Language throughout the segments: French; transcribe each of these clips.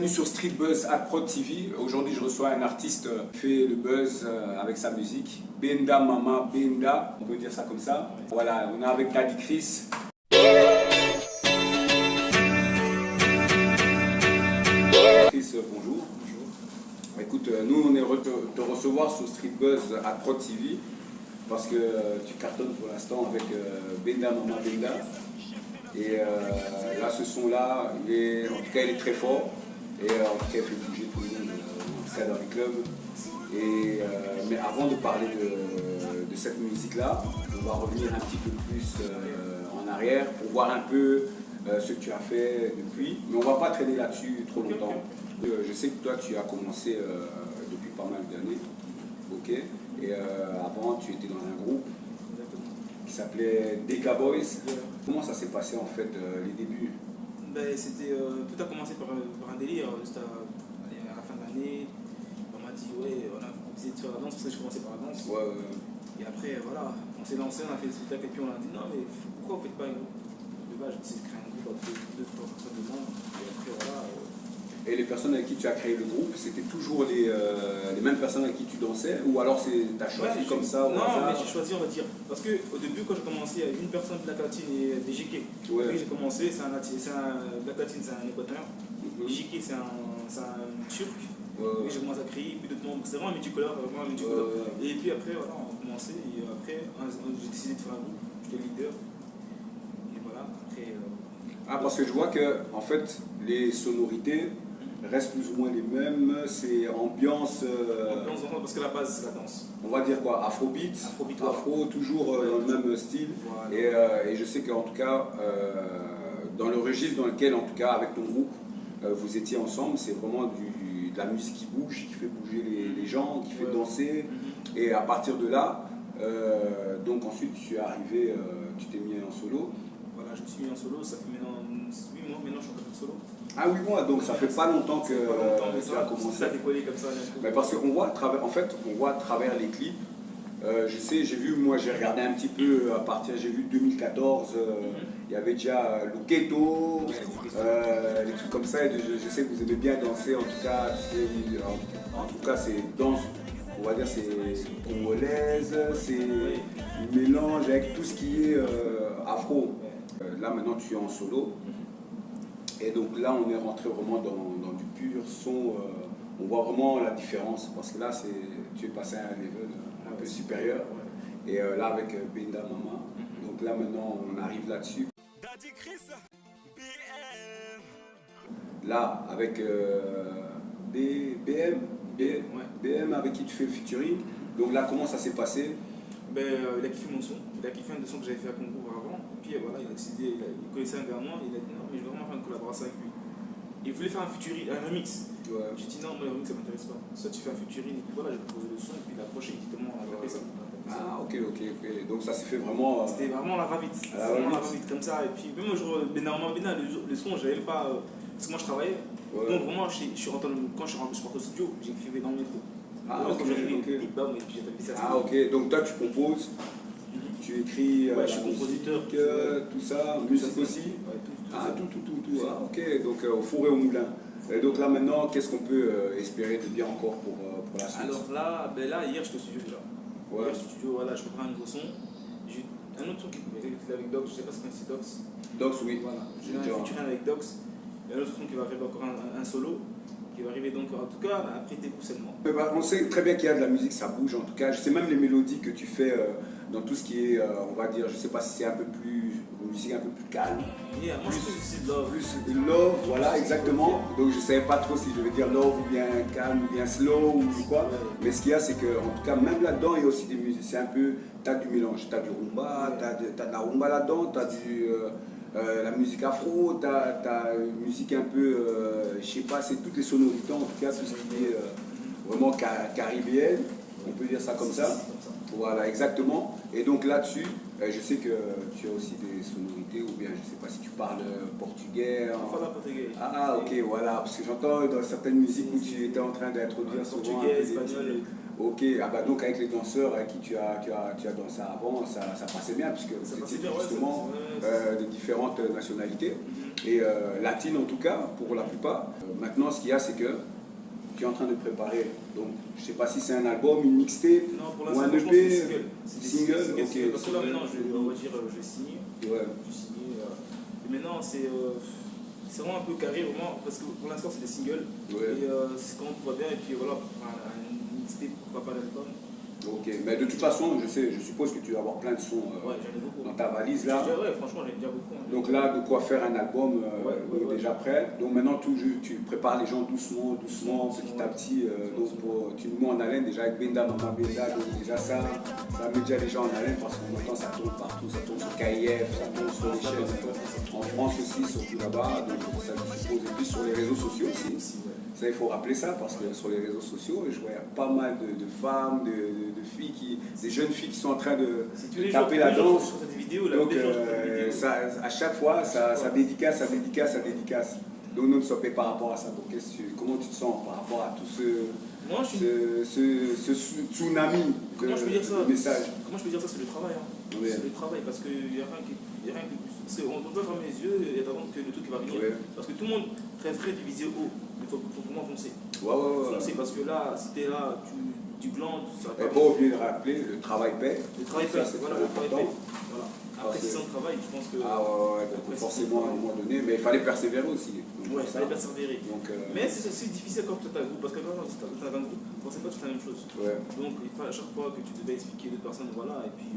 bienvenue sur Street Buzz à Prod TV. Aujourd'hui, je reçois un artiste qui fait le buzz avec sa musique. Benda Mama Benda, on peut dire ça comme ça. Voilà, on est avec Daddy Chris. Chris, bonjour. Bonjour. Écoute, nous, on est heureux de te recevoir sur Street Buzz à Prod TV parce que tu cartonnes pour l'instant avec Benda Mama Benda. Et là, ce son-là, en tout cas, il est très fort. Et en tout cas, il fait bouger tout le monde, en tout cas dans les clubs. Et, mais avant de parler de cette musique-là, on va revenir un petit peu plus en arrière pour voir un peu ce que tu as fait depuis. Mais on ne va pas traîner là-dessus trop longtemps. Je sais que toi, tu as commencé depuis pas mal d'années. Ok. Et avant, tu étais dans un groupe qui s'appelait Deka Boys. Comment ça s'est passé en fait, les débuts? C'était, tout a commencé par un délire, juste à la fin de l'année. On m'a dit, ouais, on a essayé de faire la danse, parce que je commençais par la danse. Et après, voilà, on s'est lancé, on a fait le spectacle, et puis on a dit, non, mais pourquoi vous ne faites pas un groupe? De base, j'ai décidé de créer un groupe avec deux personnes de membres. Et après, voilà. Et les personnes avec qui tu as créé le groupe, c'était toujours les mêmes personnes avec qui tu dansais? Ou alors tu as choisi comme ça? Non, mais j'ai choisi, on va dire. Parce qu'au début, quand j'ai commencé, il y avait une personne Black Latine et des JK. Ouais. J'ai commencé, Black Latine, c'est un Équateur. JK, c'est un Turc. Puis j'ai commencé à créer, puis d'autres membres. C'était vraiment multicolore, Et puis après, voilà, on a commencé. Et après, j'ai décidé de faire un groupe. J'étais leader. Et voilà, après. Ah, parce que je vois que, en fait, les sonorités restent plus ou moins les mêmes, c'est ambiance... Ambiance, parce que la base c'est la danse. On va dire quoi? Afrobeat, afro, toujours dans le même style. Voilà. Et je sais qu'en tout cas, dans le registre dans lequel, en tout cas, avec ton groupe, vous étiez ensemble, c'est vraiment de la musique qui bouge, qui fait bouger les gens, qui fait danser. Et à partir de là, donc ensuite tu es arrivé, tu t'es mis en solo. Voilà, je me suis mis en solo, ça fait maintenant 8 mois, maintenant je suis en solo. Ah 8 mois, donc ça fait pas longtemps que tu as commencé. Ça a décollé comme ça. Mais parce qu'on voit, en fait, on voit à travers les clips. Je sais, j'ai regardé un petit peu à partir, j'ai vu 2014, il y avait déjà Luketo, des trucs comme ça. Et je sais que vous aimez bien danser, en tout cas, c'est danse, on va dire, c'est congolaise, c'est mélange avec tout ce qui est afro. Là maintenant, tu es en solo. Et donc là, on est rentré vraiment dans du pur son. On voit vraiment la différence parce que là, tu es passé à un level un peu supérieur. Et là, avec Benda Mama. Donc là, maintenant, on arrive là-dessus. Daddy Chris, BM. Là, avec BM avec qui tu fais le featuring. Donc là, comment ça s'est passé? Il a kiffé mon son. Il a kiffé un des sons que j'avais fait à Congo avant. Et puis voilà, il a décidé, il connaissait un gars à moi. Il a dit non, mais je veux vraiment faire une collaboration avec lui. Il voulait faire un remix. Ouais. J'ai dit non, moi le remix ça m'intéresse pas. Soit tu fais un featuring, et puis voilà, j'ai proposé le son, et puis il a approché, justement, on a tapé ça. Ah, ok. Donc ça s'est fait vraiment. C'était vraiment la va-vite. C'était vraiment la va-vite comme ça. Et puis même le jour, le son, j'avais même pas. Parce que moi je travaillais. Ouais. Donc vraiment, quand je partais au studio, j'écrivais dans le métro. Ah, ok. Ah, ok. Donc toi tu composes. Tu écris, ouais, je suis compositeur, tout ça, musique aussi. Ouais, tout. Ah, ok, donc au four et au moulin. Et donc là maintenant, qu'est-ce qu'on peut espérer de bien encore pour la suite? Alors là, hier j'étais au studio déjà. Ouais. Hier j'étais au studio, voilà, je prépare un nouveau son. J'ai un autre son qui est avec Dox, je sais pas si c'est Dox. Dox, oui. Voilà, j'ai un featuring avec Dox. Il y a un autre son qui va arriver encore un solo. Qui va arriver donc, en tout cas, après tes coups seulement. On sait très bien qu'il y a de la musique, ça bouge en tout cas. Je sais même les mélodies que tu fais dans tout ce qui est, on va dire, je sais pas si c'est un peu plus, une musique un peu plus calme. Yeah, moi je fais aussi de love. Plus de love, voilà, exactement. Donc je savais pas trop si je vais dire love ou bien calme ou bien slow ou quoi. Mais ce qu'il y a, c'est que, en tout cas, même là-dedans, il y a aussi des musiques. C'est un peu, t'as du mélange. T'as du rumba, t'as de la rumba là-dedans, t'as la musique afro, t'as une musique un peu, je sais pas, c'est toutes les sonorités, en tout cas, tout ce qui est vraiment caribéenne, on peut dire ça comme ça. Voilà, exactement. Et donc là-dessus, je sais que tu as aussi des sonorités, ou bien je sais pas si tu parles portugais. Portugais. Ah, ok, voilà, parce que j'entends dans certaines musiques où tu étais en train d'introduire souvent portugais, espagnol. Ok, ah bah donc avec les danseurs avec qui tu as dansé avant, ça passait bien, puisque vous étiez justement de différentes nationalités. et latine en tout cas, pour la plupart. Maintenant, ce qu'il y a, c'est que tu es en train de préparer, donc je sais pas si c'est un album, une mixtape ou un EP. C'est des singles. Ok. Parce que là maintenant, on va dire, je signe. Ouais. Je signe. Et maintenant, c'est vraiment un peu carré, vraiment, parce que pour l'instant, c'est des singles. Ouais. Et c'est quand tout va bien, et puis voilà, un mixtape, pourquoi pas l'album. Ok, mais de toute façon, je suppose que tu vas avoir plein de sons ouais, j'en ai beaucoup. dans ta valise là. Ouais, franchement, j'en ai déjà beaucoup. Hein. Donc là, de quoi faire un album ouais. déjà prêt. Donc maintenant, tu prépares les gens doucement, petit à petit. Donc tu nous mets en haleine déjà avec Benda, Mama Benda. Donc déjà ça met déjà les gens en haleine parce qu'on entend ça tourne partout. Ça tourne sur KIF, ça tourne sur les chaînes. En France aussi, surtout là-bas. Donc ça je suppose. Et puis sur les réseaux sociaux aussi. Ça, il faut rappeler ça parce que sur les réseaux sociaux, je vois pas mal de femmes, de filles, des jeunes filles qui sont en train de taper la danse. Donc à chaque fois, ça dédicace. Donc non-stopé par rapport à ça. Donc, comment tu te sens par rapport à tout ce tsunami de messages? Comment je peux dire ça? C'est le travail. Hein. Oui. C'est le travail parce qu'il n'y a rien qui est plus. Parce qu'on doit fermer les yeux et attendre que le truc va venir. Oui. Parce que tout le monde rêverait du viser haut. Mais il faut vraiment foncer. Foncer parce que là, si tu es là, tu glandes. Et pas oublier de rappeler, le travail paie. Le travail paie, voilà, le travail paie. Voilà. Après 6 ans de travail, je pense que. Donc forcément à un moment donné, mais il fallait persévérer aussi. Ouais, il fallait persévérer. Donc, mais c'est difficile quand tu as un groupe, parce que quand tu as un groupe, on ne sait pas tout la même chose. Ouais. Donc il faut à chaque fois que tu devais expliquer d'autres personnes, voilà, et puis.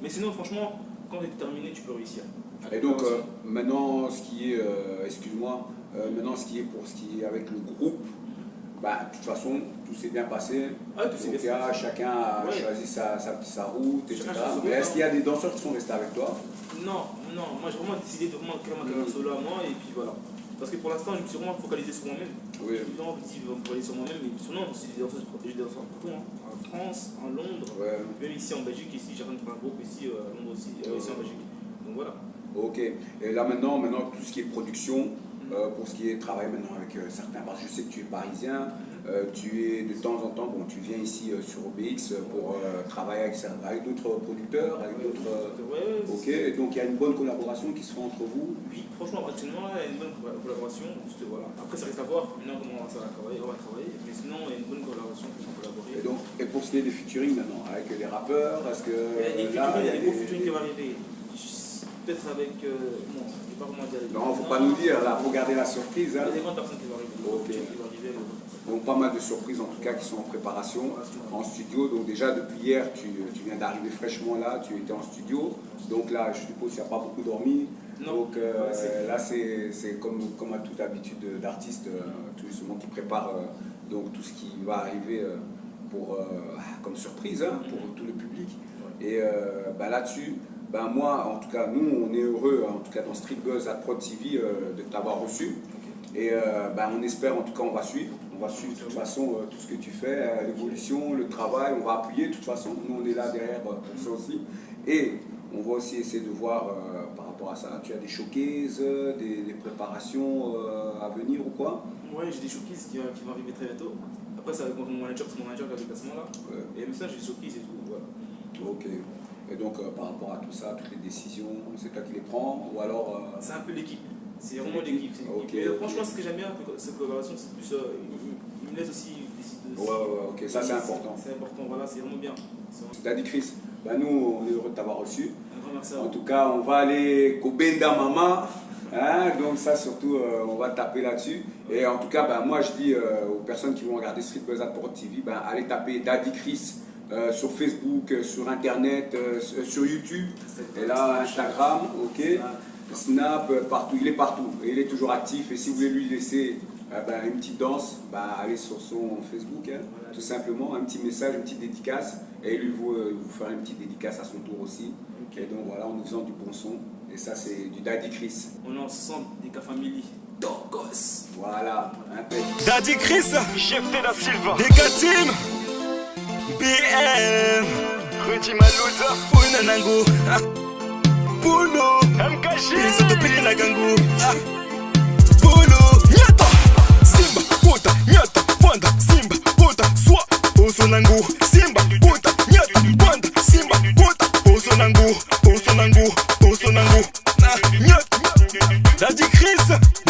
Mais sinon, franchement, quand tu es déterminé, tu peux réussir. Et donc maintenant, ce qui est, excuse-moi, maintenant ce qui est avec le groupe. Bah, de toute façon, tout s'est bien passé. Chacun a choisi sa route, etc. Mais est-ce qu'il y a des danseurs qui sont restés avec toi? Non, moi j'ai vraiment décidé de vraiment créer ma carrière solo à moi et puis voilà. Parce que pour l'instant, je me suis vraiment focalisé sur moi-même. Oui. Je me suis vraiment focalisé sur moi-même, mais sinon, c'est des danseurs partout, hein. En France, en Londres, même ici en Belgique, ici j'ai rien de faire un groupe, ici à Londres aussi, ici en Belgique. Donc voilà. Ok. Et là maintenant tout ce qui est production. Pour ce qui est travail maintenant avec certains, parce que je sais que tu es parisien, tu es de temps en temps, tu viens ici sur OBX pour travailler avec d'autres producteurs, avec d'autres. Ok, et donc il y a une bonne collaboration qui se fait entre vous. Oui, franchement, actuellement, il y a une bonne collaboration. Juste, voilà. Après, ça reste à voir maintenant comment ça va travailler, mais sinon, il y a une bonne collaboration qui va collaborer. Et pour ce qui est des featuring maintenant, avec les rappeurs, est-ce que. Il y a des gros featuring qui vont arriver. Peut-être avec. Non, je ne vais pas vraiment dire. Non, il ne faut pas nous dire, là, il faut garder la surprise. Hein. Il y a des grandes personnes qui vont arriver. Donc pas mal de surprises en tout cas qui sont en préparation en studio. Donc déjà depuis hier, tu viens d'arriver fraîchement là, tu étais en studio. Donc là, je suppose qu'il n'y a pas beaucoup dormi. Non. Donc là, c'est comme à toute habitude d'artiste, tout justement qui prépare donc tout ce qui va arriver comme surprise pour tout le public. Et là-dessus, moi, en tout cas, nous, on est heureux, en tout cas dans Street Buzz à Prod TV, de t'avoir reçu. Et on espère, en tout cas, on va suivre. On va suivre de toute façon tout ce que tu fais, l'évolution, le travail, on va appuyer de toute façon. Nous, on est là derrière pour ça aussi. Et on va aussi essayer de voir par rapport à ça. Tu as des showcases, des préparations à venir ou quoi? Oui, j'ai des showcases qui vont arriver très bientôt. Après, c'est avec mon manager, c'est mon manager qui a le déplacement là. Et même ça, j'ai des showcases et tout. Voilà. Ok. Et donc, par rapport à tout ça, toutes les décisions, c'est toi qui les prends ou alors. C'est un peu l'équipe. C'est vraiment l'équipe. Franchement, ce que j'aime bien avec cette collaboration, c'est plus. Il me laisse aussi décider. Ok, ça c'est important. C'est important, voilà, c'est vraiment bien. T'as dit, Chris, nous, on est heureux de t'avoir reçu. Un grand merci à vous. vous. En tout cas, on va aller au Benda Mama. Donc ça surtout on va taper là-dessus. Et en tout cas moi je dis aux personnes qui vont regarder Street Buzz à Prod TV, allez taper Daddy Chris sur Facebook, sur internet, sur YouTube, et là Instagram, ok, Snap, partout, il est partout, et il est toujours actif. Et si vous voulez lui laisser une petite danse, allez sur son Facebook, tout simplement, un petit message, une petite dédicace, et lui vous faire une petite dédicace à son tour aussi. Et donc voilà, en nous faisant du bon son. Et ça, c'est du Daddy Chris. On est ensemble, des K-Family. Tokos. Voilà, Daddy Chris, chef de la Silva. Des Team, BM, Rudy Malouza, Pounanango, Pouno, MKG, Isotopili la Gangu, Pouno, Nyata, Simba, Puta, Nyata, Panda, Simba, Puta, Swa, Osonango, Simba, Puta, Nyata, Panda, Simba, Puta, Osonango, Nyata. T'as dit Chris?